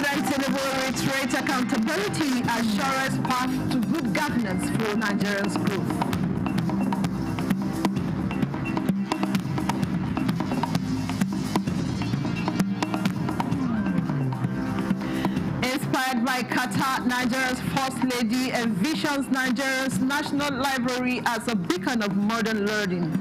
President Tinubu reiterates accountability as surest path to good governance for Nigeria's growth. Inspired by Qatar, Nigeria's First Lady envisions Nigeria's National Library as a beacon of modern learning.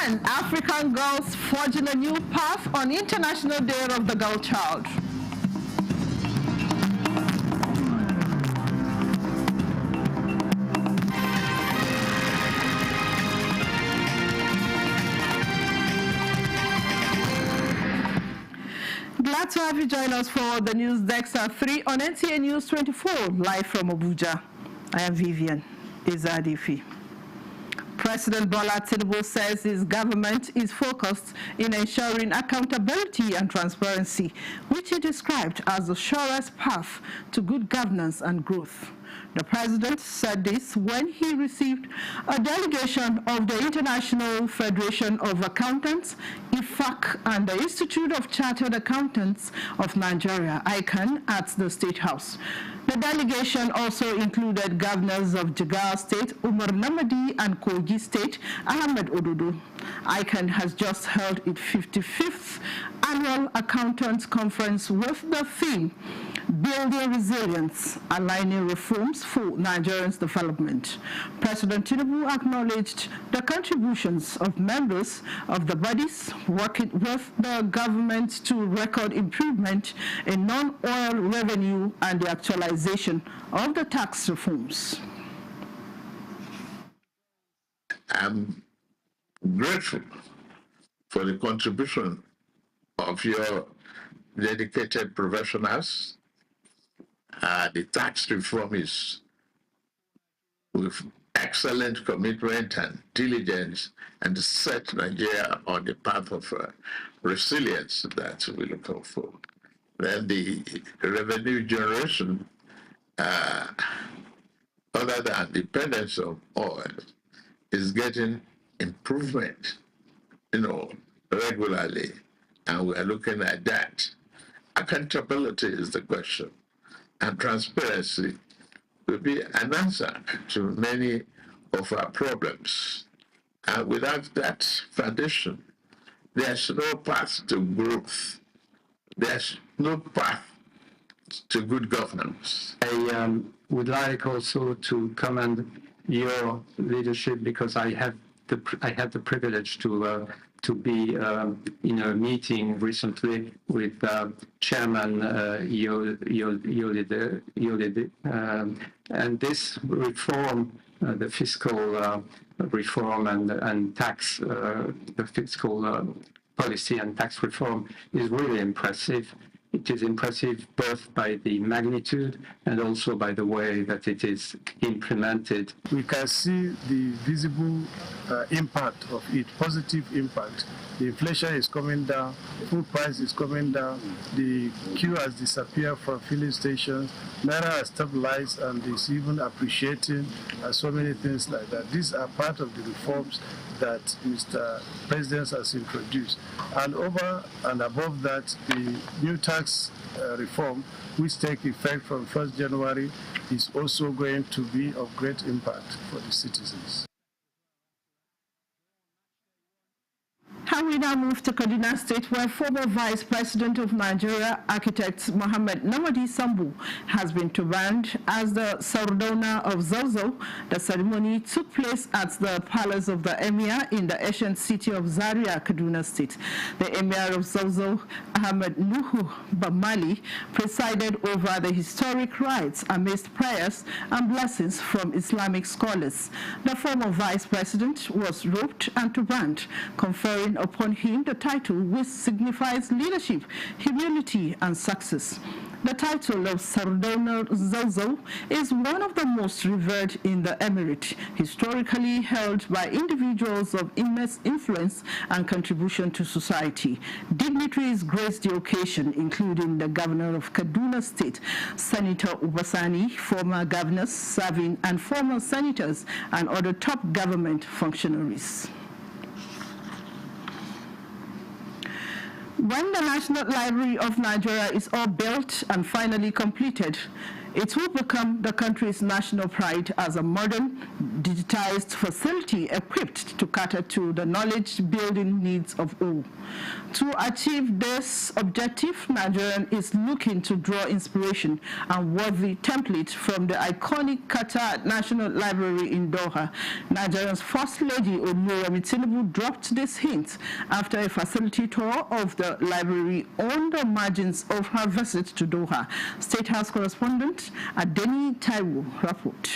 And African girls forging a new path on International Day of the Girl Child. Glad to have you join us for the news desk at 3 on NTA News 24, live from Abuja. I am Vivian Izadifi. President Bola Tinubu says his government is focused in ensuring accountability and transparency, which he described as the surest path to good governance and growth. The president said this when he received a delegation of the International Federation of Accountants, IFAC, and the Institute of Chartered Accountants of Nigeria, ICANN, at the State House. The delegation also included governors of Jigawa State, Umar Namadi, and Kogi State, Ahmed Ododo. ICANN has just held its 55th annual Accountants Conference with the theme, Building Resilience, Aligning Reforms for Nigerians' Development. President Tinubu acknowledged the contributions of members of the bodies working with the government to record improvement in non-oil revenue and the actualization of the tax reforms. I'm grateful for the contribution of your dedicated professionals. The tax reform is with excellent commitment and diligence and set Nigeria on the path of resilience that we're looking for. Then the revenue generation, other than dependence on oil, is getting improvement, regularly, and we are looking at that. Accountability is the question, and transparency will be an answer to many of our problems. And without that foundation, there's no path to growth. There's no path to good governance. I would like also to commend your leadership because I had the privilege to be in a meeting recently with Chairman Yolide, and this reform, the fiscal reform and tax, the fiscal policy and tax reform is really impressive. It is impressive both by the magnitude and also by the way that it is implemented. We can see the visible impact of it, positive impact. The inflation is coming down, food price is coming down, the queue has disappeared from filling stations, Naira has stabilized and is even appreciating, and so many things like that. These are part of the reforms that Mr. President has introduced. And over and above that, the new tax reform, which take effect from 1st January, is also going to be of great impact for the citizens. And we now move to Kaduna State, where former Vice President of Nigeria, architect Mohammed Namadi Sambu, has been turbaned as the Sardauna of Zauzau. The ceremony took place at the Palace of the Emir in the ancient city of Zaria, Kaduna State. The Emir of Zauzau, Ahmed Nuhu Bamali, presided over the historic rites amidst prayers and blessings from Islamic scholars. The former Vice President was robed and turbaned, conferring upon him the title which signifies leadership, humility, and success. The title of Sardauna Zauzau is one of the most revered in the emirate, historically held by individuals of immense influence and contribution to society. Dignitaries graced the occasion, including the governor of Kaduna State, Senator Ubasani, former governors serving and former senators, and other top government functionaries. When the National Library of Nigeria is all built and finally completed, it will become the country's national pride as a modern, digitized facility equipped to cater to the knowledge-building needs of all. To achieve this objective, Nigeria is looking to draw inspiration and worthy template from the iconic Qatar National Library in Doha. Nigeria's First Lady Oluremi Tinubu dropped this hint after a facility tour of the library on the margins of her visit to Doha. State House correspondent Adeni Taiwo report.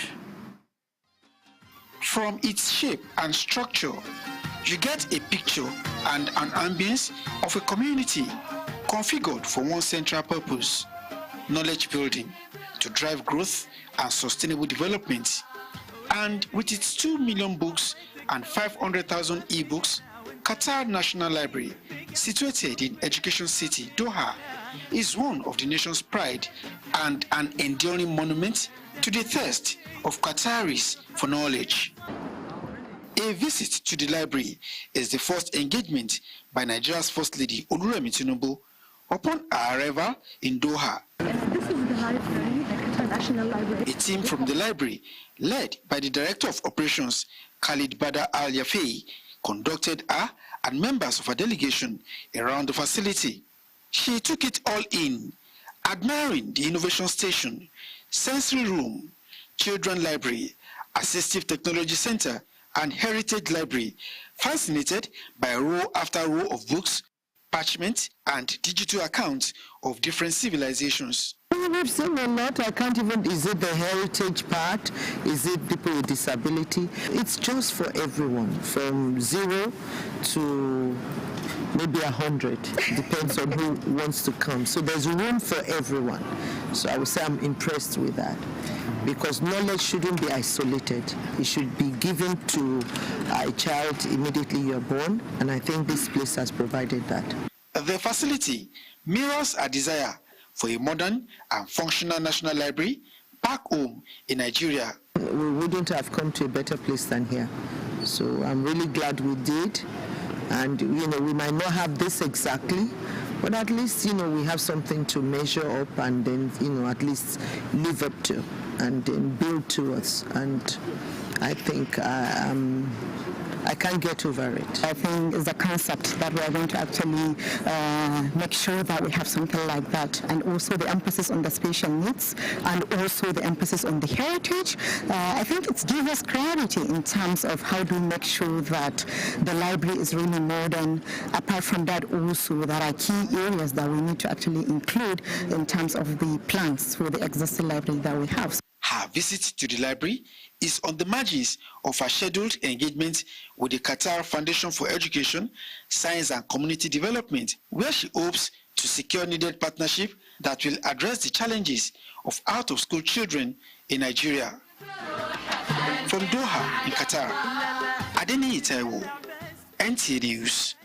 From its shape and structure, you get a picture and an ambience of a community configured for one central purpose: knowledge building to drive growth and sustainable development. And with its 2 million books and 500,000 e-books, Qatar National Library, situated in Education City, Doha, is one of the nation's pride and an enduring monument to the thirst of Qataris for knowledge. A visit to the library is the first engagement by Nigeria's First Lady Oluremi Tinubu upon her arrival in Doha. This is the library, the Qatar National Library. A team from the library, led by the Director of Operations, Khalid Badr Al Yafei, conducted her and members of her delegation around the facility. She took it all in, admiring the innovation station, sensory room, children library, assistive technology center, and heritage library, fascinated by row after row of books, parchment, and digital accounts of different civilizations. We've seen a lot. I can't even, is it the heritage part? Is it people with disability? It's just for everyone, from 0 to maybe 100. Depends on who wants to come. So there's room for everyone. So I would say I'm impressed with that, because knowledge shouldn't be isolated. It should be given to a child immediately you're born, and I think this place has provided that. The facility mirrors a desire for a modern and functional national library back home in Nigeria. We wouldn't have come to a better place than here. So I'm really glad we did. And, we might not have this exactly, but at least, we have something to measure up and then, at least live up to and then build towards. And I think I can't get over it. I think it's the concept that we are going to actually make sure that we have something like that, and also the emphasis on the special needs and also the emphasis on the heritage. I think it gives us clarity in terms of how to make sure that the library is really modern. Apart from that, also there are key areas that we need to actually include in terms of the plans for the existing library that we have. Her visit to the library is on the margins of her scheduled engagement with the Qatar Foundation for Education, Science and Community Development, where she hopes to secure needed partnership that will address the challenges of out-of-school children in Nigeria. From Doha in Qatar, Adeni Taiwo, NTA News.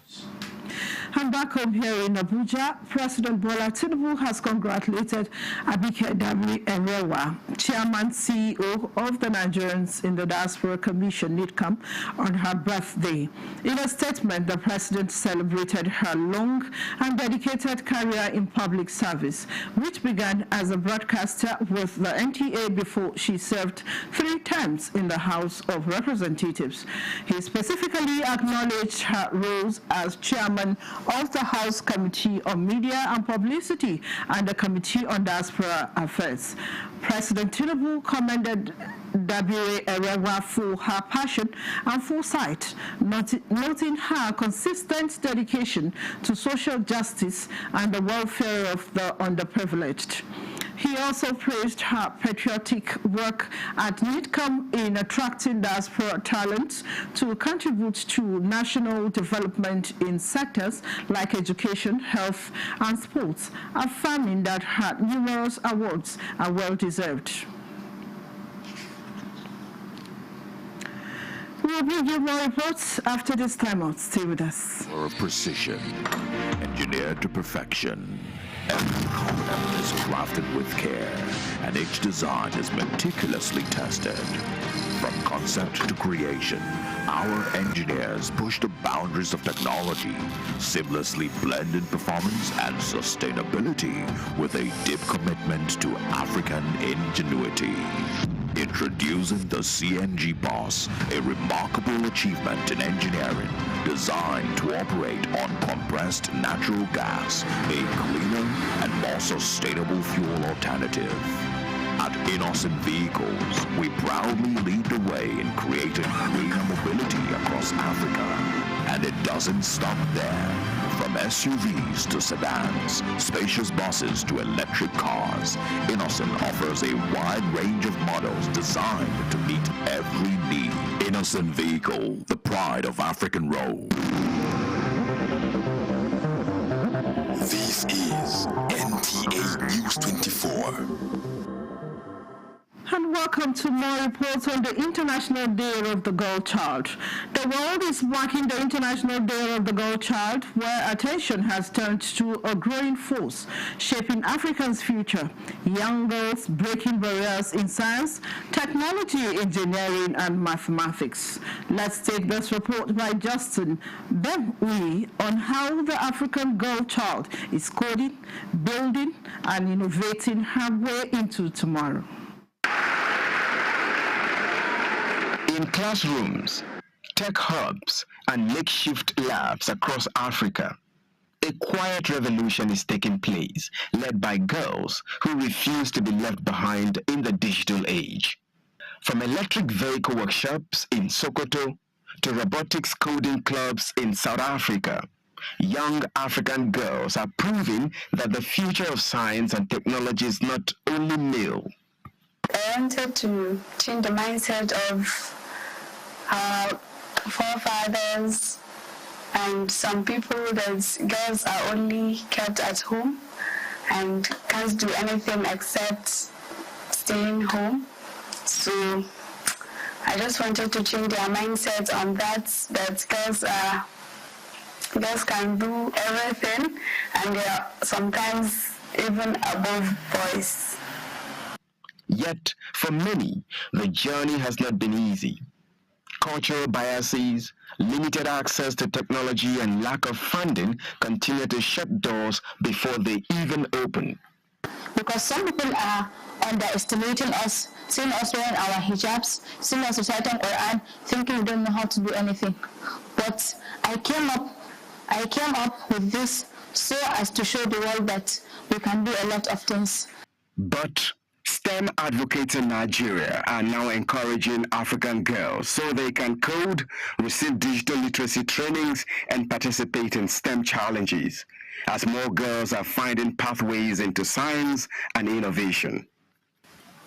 And back home here in Abuja, President Bola Tinubu has congratulated Abike Dabiri-Erewa, Chairman CEO of the Nigerians in the Diaspora Commission, NIDCAM, on her birthday. In a statement, the president celebrated her long and dedicated career in public service, which began as a broadcaster with the NTA before she served 3 terms in the House of Representatives. He specifically acknowledged her roles as chairman of the House Committee on Media and Publicity and the Committee on Diaspora Affairs. President Tinubu commended Dabiri-Erewa for her passion and foresight, noting her consistent dedication to social justice and the welfare of the underprivileged. He also praised her patriotic work at NIDCAM in attracting diaspora talent to contribute to national development in sectors like education, health, and sports, affirming that her numerous awards are well-deserved. We'll bring you more reports after this time out. Stay with us. Of precision, engineered to perfection. Every component is crafted with care, and each design is meticulously tested. From concept to creation, our engineers push the boundaries of technology, seamlessly blending performance and sustainability with a deep commitment to African ingenuity. Introducing the CNG Boss, a remarkable achievement in engineering designed to operate on compressed natural gas, a cleaner and more sustainable fuel alternative. At Innocent Vehicles, we proudly lead the way in creating greener mobility across Africa. And it doesn't stop there. From SUVs to sedans, spacious buses to electric cars, Innocent offers a wide range of models designed to meet every need. Innocent Vehicle, the pride of African road. This is NTA News 24. And welcome to more reports on the International Day of the Girl Child. The world is marking the International Day of the Girl Child, where attention has turned to a growing force shaping Africa's future. Young girls breaking barriers in science, technology, engineering, and mathematics. Let's take this report by Justin Ben-Uyi on how the African girl child is coding, building, and innovating her way into tomorrow. In classrooms, tech hubs, and makeshift labs across Africa, a quiet revolution is taking place, led by girls who refuse to be left behind in the digital age. From electric vehicle workshops in Sokoto to robotics coding clubs in South Africa, young African girls are proving that the future of science and technology is not only male. I wanted to change the mindset of our forefathers and some people that girls are only kept at home and can't do anything except staying home. So I just wanted to change their mindset on that girls can do everything and they are sometimes even above boys. Yet, for many, the journey has not been easy. Cultural biases, limited access to technology, and lack of funding continue to shut doors before they even open. Because some people are underestimating us, seeing us wearing our hijabs, seeing us reciting Quran, thinking we don't know how to do anything. But I came up with this so as to show the world that we can do a lot of things. But STEM advocates in Nigeria are now encouraging African girls so they can code, receive digital literacy trainings, and participate in STEM challenges, as more girls are finding pathways into science and innovation.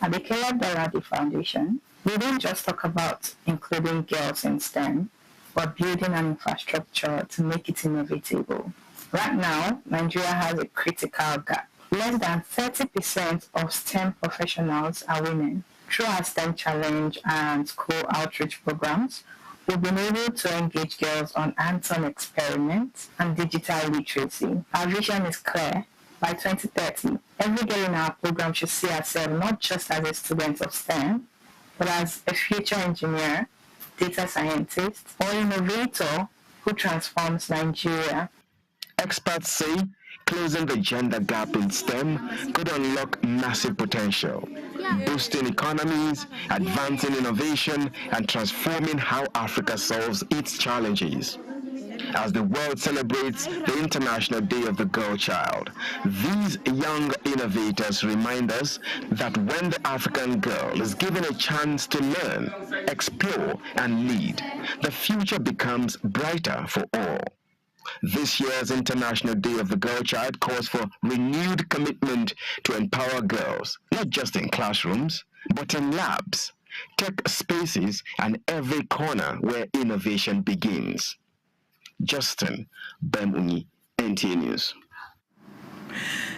At the Caleb Daradi Foundation, we don't just talk about including girls in STEM, but building an infrastructure to make it inevitable. Right now, Nigeria has a critical gap. Less than 30% of STEM professionals are women. Through our STEM Challenge and school outreach programs, we've been able to engage girls on hands-on experiments and digital literacy. Our vision is clear. By 2030, every girl in our program should see herself not just as a student of STEM, but as a future engineer, data scientist, or innovator who transforms Nigeria. Experts say closing the gender gap in STEM could unlock massive potential, boosting economies, advancing innovation, and transforming how Africa solves its challenges. As the world celebrates the International Day of the Girl Child, these young innovators remind us that when the African girl is given a chance to learn, explore, and lead, the future becomes brighter for all. This year's International Day of the Girl Child calls for renewed commitment to empower girls, not just in classrooms, but in labs, tech spaces, and every corner where innovation begins. Justin Ben-Uyi, NTA News.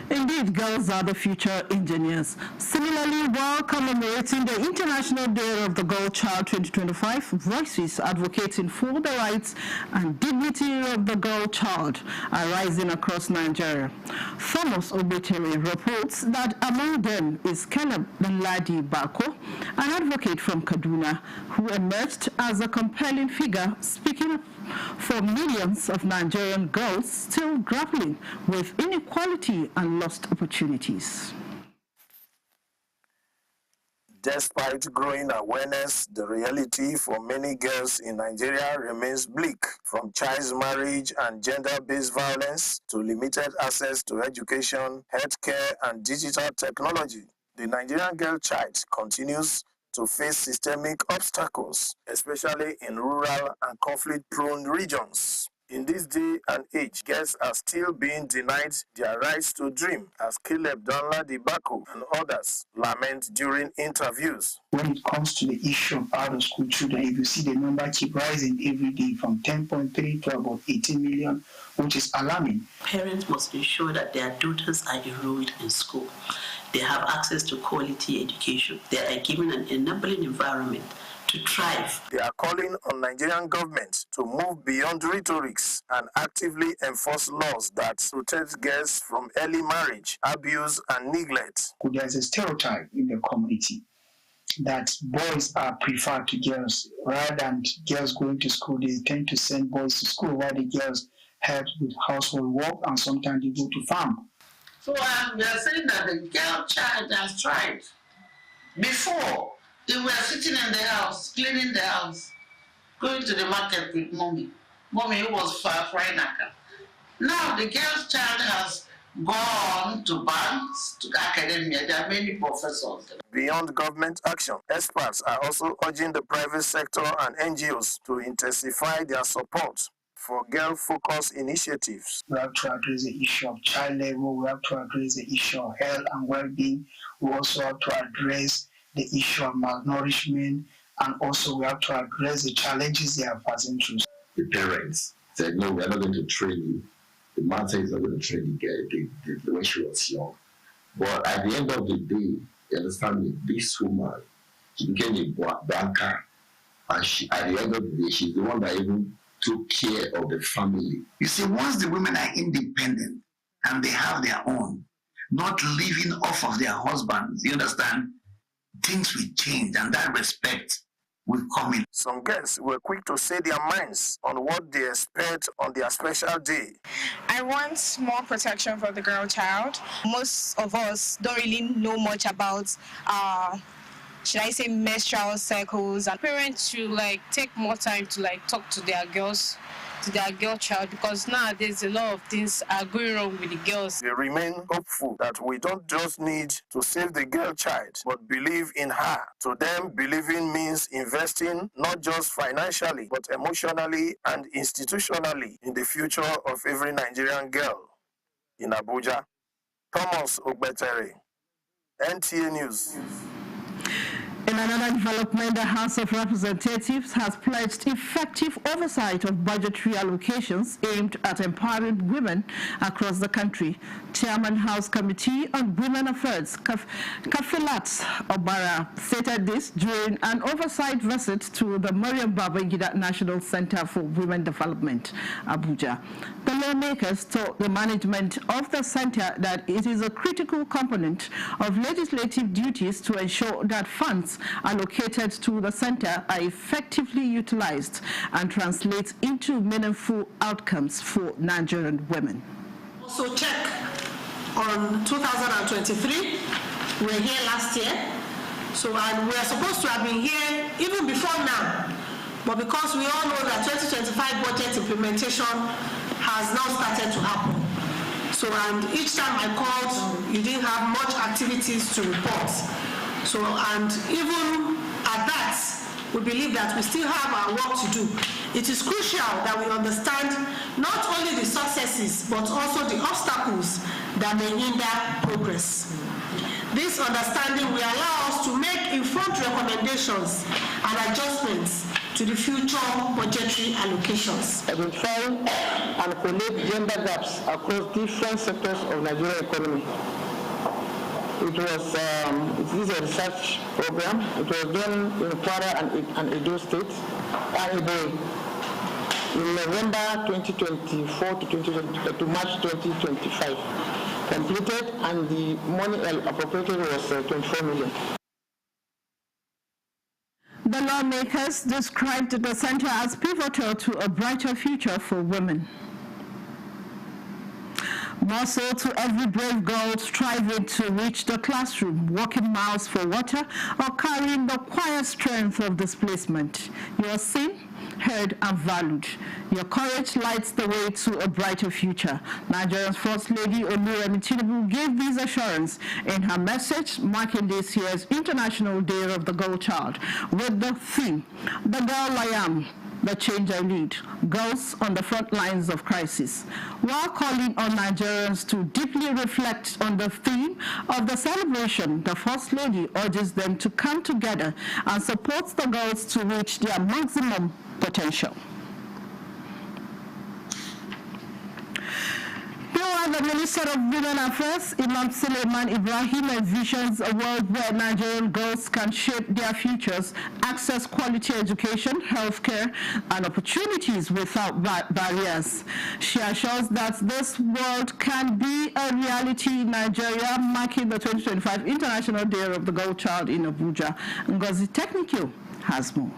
Indeed, girls are the future engineers. Similarly, while commemorating the International Day of the Girl Child 2025, voices advocating for the rights and dignity of the girl child are rising across Nigeria. Thomas Obetere reports that among them is Caleb Ladi Bako, an advocate from Kaduna, who emerged as a compelling figure speaking up for millions of Nigerian girls still grappling with inequality and lost opportunities. Despite growing awareness, the reality for many girls in Nigeria remains bleak, from child marriage and gender-based violence to limited access to education, healthcare, and digital technology. The Nigerian girl child continues to face systemic obstacles, especially in rural and conflict-prone regions. In this day and age, girls are still being denied their rights to dream, as Caleb Danladi Bako and others lament during interviews. When it comes to the issue of out-of-school children, if you see the number keep rising every day from 10.3 to about 18 million, which is alarming. Parents must ensure that their daughters are enrolled in school. They have access to quality education. They are given an enabling environment to thrive. They are calling on Nigerian government to move beyond rhetorics and actively enforce laws that protect girls from early marriage, abuse, and neglect. There's a stereotype in the community that boys are preferred to girls. Rather than girls going to school, they tend to send boys to school while the girls help with household work and sometimes they go to farm. So we are saying that the girl child has tried. Before, they were sitting in the house, cleaning the house, going to the market with mommy. Mommy was frying naka. Now the girl child has gone to banks, to academia. There are many professors. Beyond government action, experts are also urging the private sector and NGOs to intensify their support for girl-focused initiatives. We have to address the issue of child labor. We have to address the issue of health and well-being. We also have to address the issue of malnourishment, and also we have to address the challenges they are passing through. The parents said, no, we're not going to train you. The man said he's not going to train you the way she was young. But at the end of the day, you understand me, this woman, she became a banker, and she, at the end of the day, she's the one that even took care of the family. You see, once the women are independent and they have their own, not living off of their husbands, you understand, things will change, and that respect will come in. Some girls were quick to say their minds on what they expect on their special day. I want more protection for the girl child. Most of us don't really know much about should I say menstrual cycles, and parents should take more time to talk to their girls, to their girl child, because nowadays a lot of things are going wrong with the girls. They remain hopeful that we don't just need to save the girl child, but believe in her. To them, believing means investing not just financially, but emotionally and institutionally in the future of every Nigerian girl. In Abuja, Thomas Obetere, NTA News. In another development, the House of Representatives has pledged effective oversight of budgetary allocations aimed at empowering women across the country. Chairman House Committee on Women Affairs, Kafilat Obara, stated this during an oversight visit to the Mariam Babangida National Center for Women Development, Abuja. The lawmakers told the management of the center that it is a critical component of legislative duties to ensure that funds allocated to the center are effectively utilized and translate into meaningful outcomes for Nigerian women. Also check on 2023. We were here last year, and we are supposed to have been here even before now, but because we all know that 2025 budget implementation has now started to happen. And each time I called, you didn't have much activities to report. And even at that, we believe that we still have our work to do. It is crucial that we understand not only the successes, but also the obstacles that may hinder progress. This understanding will allow us to make informed recommendations and adjustments to the future budgetary allocations. Identify and collate gender gaps across different sectors of Nigerian economy. It is a research program. It was done in Kwara and Edo State, in November 2024 to March 2025. Completed, and the money appropriated was 24 million. The lawmakers described the center as pivotal to a brighter future for women. More so to every brave girl striving to reach the classroom, walking miles for water, or carrying the quiet strength of displacement. You are seen, heard, and valued. Your courage lights the way to a brighter future. Nigeria's First Lady Oluremi Tinubu gave this assurance in her message marking this year's International Day of the Girl Child with the theme, "The Girl I Am, the Change I Lead, Girls on the Front Lines of Crisis," while calling on Nigerians to deeply reflect on the theme of the celebration. The First Lady urges them to come together and supports the girls to reach their maximum potential. The Minister of Women Affairs, Imam Suleiman Ibrahim, envisions a world where Nigerian girls can shape their futures, access quality education, healthcare, and opportunities without barriers. She assures that this world can be a reality in Nigeria, marking the 2025 International Day of the Girl Child in Abuja. Ngozi Technical has more.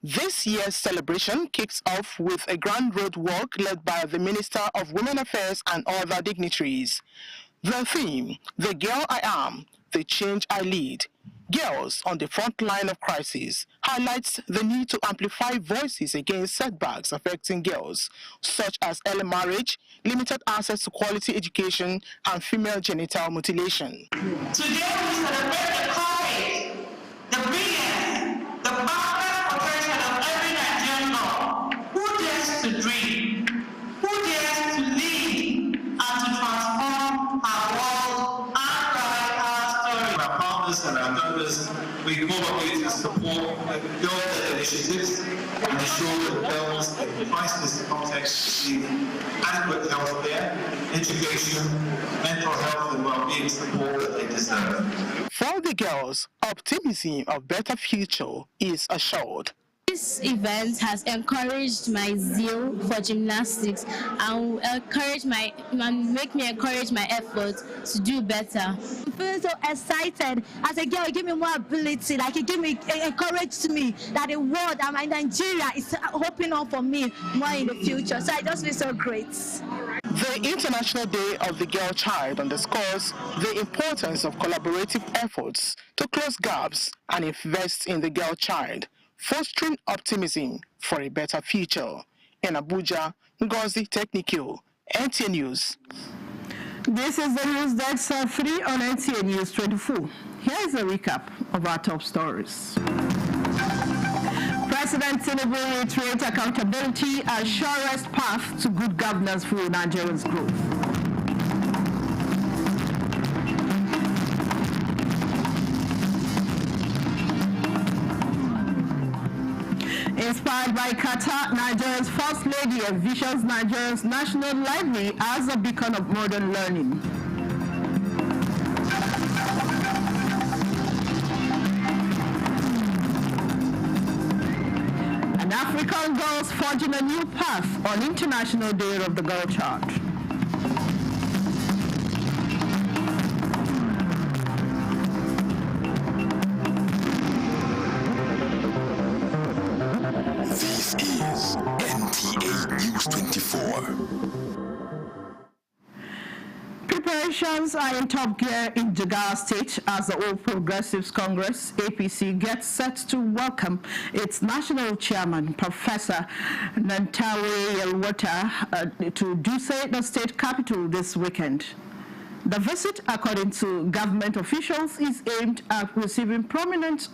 This year's celebration kicks off with a grand road walk led by the Minister of Women Affairs and other dignitaries. The theme, "The Girl I Am, the Change I Lead, Girls on the Front Line of Crisis," highlights the need to amplify voices against setbacks affecting girls, such as early marriage, limited access to quality education, and female genital mutilation. Today we celebrate the courage, the brilliance, the boundless potential of every Nigerian girl who dares to dream, who dares to lead, and to transform our world and write our story. Our partners and our donors, we collaborate to support girl-led initiatives and ensure that girls in crisis context receive adequate health care, education, mental health and well-being support that they deserve. For the girls, optimism of better future is assured. This event has encouraged my zeal for gymnastics and make me encourage my efforts to do better. I'm feeling so excited. As a girl, it gave me more ability, like it encouraged me that the world and Nigeria is opening up for me more in the future. So I just feel so great. The International Day of the Girl Child underscores the importance of collaborative efforts to close gaps and invest in the girl child, fostering optimism for a better future. In Abuja, Ngozi Technical, NTA News. This is the news that's free on NTA News 24. Here is a recap of our top stories. President Tinubu reiterates accountability as surest path to good governance for Nigeria's growth. Inspired by Qatar, Nigeria's First Lady envisions Nigeria's National Library as a beacon of modern learning. And African girls forging a new path on International Day of the Girl Child. This is NTA News 24. Preparations are in top gear in Jigawa State as the All Progressives Congress, APC, gets set to welcome its national chairman, Professor Nantawe Yelwata, to Dutse, the state capital, this weekend. The visit, according to government officials, is aimed at receiving prominent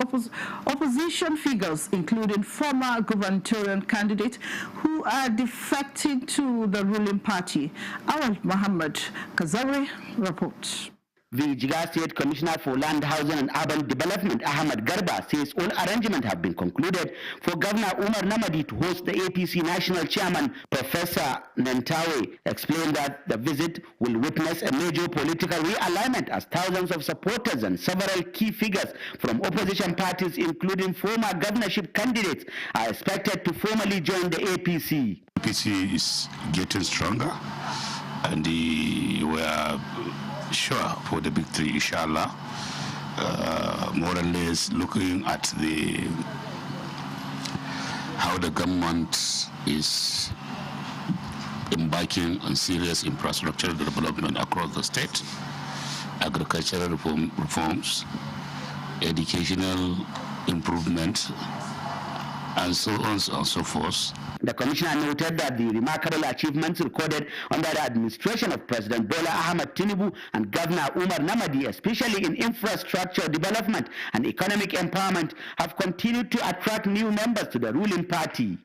opposition figures, including former gubernatorial candidates who are defecting to the ruling party. Awal Muhammad Kazari reports. The Jigawa State Commissioner for Land, Housing and Urban Development, Ahmad Garba, says all arrangements have been concluded for Governor Umar Namadi to host the APC National Chairman, Professor Nentawe, explained that the visit will witness a major political realignment as thousands of supporters and several key figures from opposition parties, including former governorship candidates, are expected to formally join the APC. APC is getting stronger, and we are sure for the victory, inshallah. More or less looking at how the government is embarking on serious infrastructural development across the state, agricultural reforms, educational improvement, and so on and so forth. The commissioner noted that the remarkable achievements recorded under the administration of President Bola Ahmed Tinubu and Governor Umar Namadi, especially in infrastructure development and economic empowerment, have continued to attract new members to the ruling party.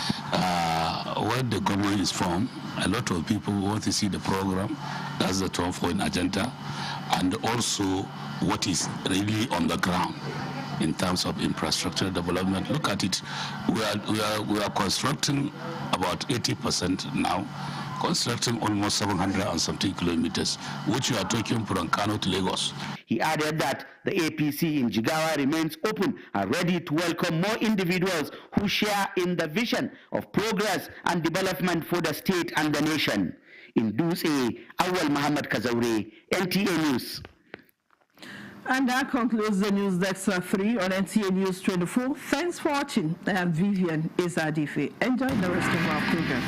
When the government is formed, a lot of people want to see the program. That's the 12-point agenda, and also what is really on the ground in terms of infrastructure development. Look at it. We are constructing about 80% now, constructing almost 700 and something kilometers, which we are taking from Kano to Lagos. He added that the APC in Jigawa remains open and ready to welcome more individuals who share in the vision of progress and development for the state and the nation. In Duse, Awal Muhammad Kazaure, NTA News. And that concludes the News Extra 3 on NTA News 24. Thanks for watching. I am Vivian Izadife. Enjoy the rest of our program.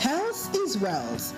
Health is wealth.